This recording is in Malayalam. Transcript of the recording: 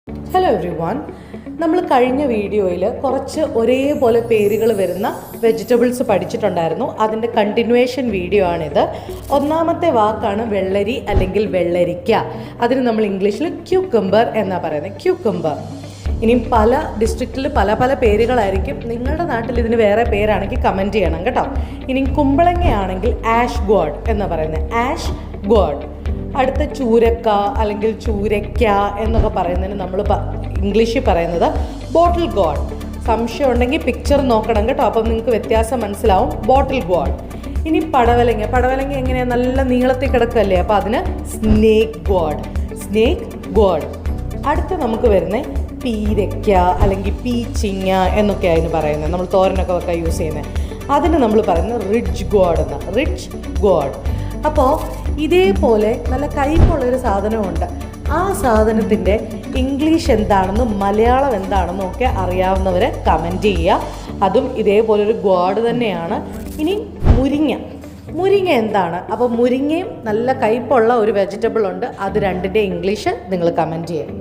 Hello every one. നമ്മൾ കഴിഞ്ഞ വീഡിയോയിൽ കുറച്ച് ഒരേപോലെ പേരുകൾ വരുന്ന വെജിറ്റബിൾസ് പഠിച്ചിട്ടുണ്ടായിരുന്നു. അതിൻ്റെ കണ്ടിന്യൂവേഷൻ വീഡിയോ ആണിത്. ഒന്നാമത്തെ വാക്കാണ് വെള്ളരി അല്ലെങ്കിൽ വെള്ളരിക്ക. അതിന് നമ്മൾ ഇംഗ്ലീഷിൽ ക്യൂക്കംബർ എന്നാണ് പറയുന്നത്. ക്യൂക്കംബർ. ഇനിയും പല ഡിസ്ട്രിക്റ്റിൽ പല പല പേരുകളായിരിക്കും. നിങ്ങളുടെ നാട്ടിൽ ഇതിന് വേറെ പേരാണെങ്കിൽ കമൻറ്റ് ചെയ്യണം കേട്ടോ. ഇനിയും കുമ്പളങ്ങയാണെങ്കിൽ ആഷ് ഗോഡ് എന്ന് പറയുന്നത്. Ash God. അടുത്ത ചൂരക്ക അല്ലെങ്കിൽ ചൂരയ്ക്ക എന്നൊക്കെ പറയുന്നതിന് നമ്മൾ ഇംഗ്ലീഷിൽ പറയുന്നത് ബോട്ടിൽ ഗോഡ്. സംശയം ഉണ്ടെങ്കിൽ പിക്ചർ നോക്കണം കേട്ടോ, അപ്പം നിങ്ങൾക്ക് വ്യത്യാസം മനസ്സിലാവും. ബോട്ടിൽ ഗോഡ്. ഇനി പടവലങ്ങ. പടവലങ്ങ എങ്ങനെയാണ്? നല്ല നീളത്തിൽ കിടക്കല്ലേ, അപ്പോൾ അതിന് സ്നേക്ക് ഗോഡ്. Snake God. അടുത്ത് നമുക്ക് വരുന്നത് പീരയ്ക്ക അല്ലെങ്കിൽ പീച്ചിങ്ങ എന്നൊക്കെ അതിന് പറയുന്നത്. നമ്മൾ തോരനൊക്കെ വെക്കാൻ യൂസ് ചെയ്യുന്നത്. അതിന് നമ്മൾ പറയുന്നത് റിഡ്ജ് ഗോഡ് എന്ന്. Ridge God. അപ്പോൾ ഇതേപോലെ നല്ല കയ്പുള്ളൊരു സാധനമുണ്ട്. ആ സാധനത്തിൻ്റെ ഇംഗ്ലീഷ് എന്താണെന്നും മലയാളം എന്താണെന്നും ഒക്കെ അറിയാവുന്നവരെ കമൻറ്റ് ചെയ്യുക. അതും ഇതേപോലൊരു ഗോഡ് തന്നെയാണ്. ഇനി മുരിങ്ങ. മുരിങ്ങ എന്താണ്? അപ്പോൾ മുരിങ്ങയും നല്ല കയ്പുള്ള ഒരു വെജിറ്റബിൾ ഉണ്ട്. അത് രണ്ടിൻ്റെ ഇംഗ്ലീഷ് നിങ്ങൾ കമൻറ്റ് ചെയ്യുക.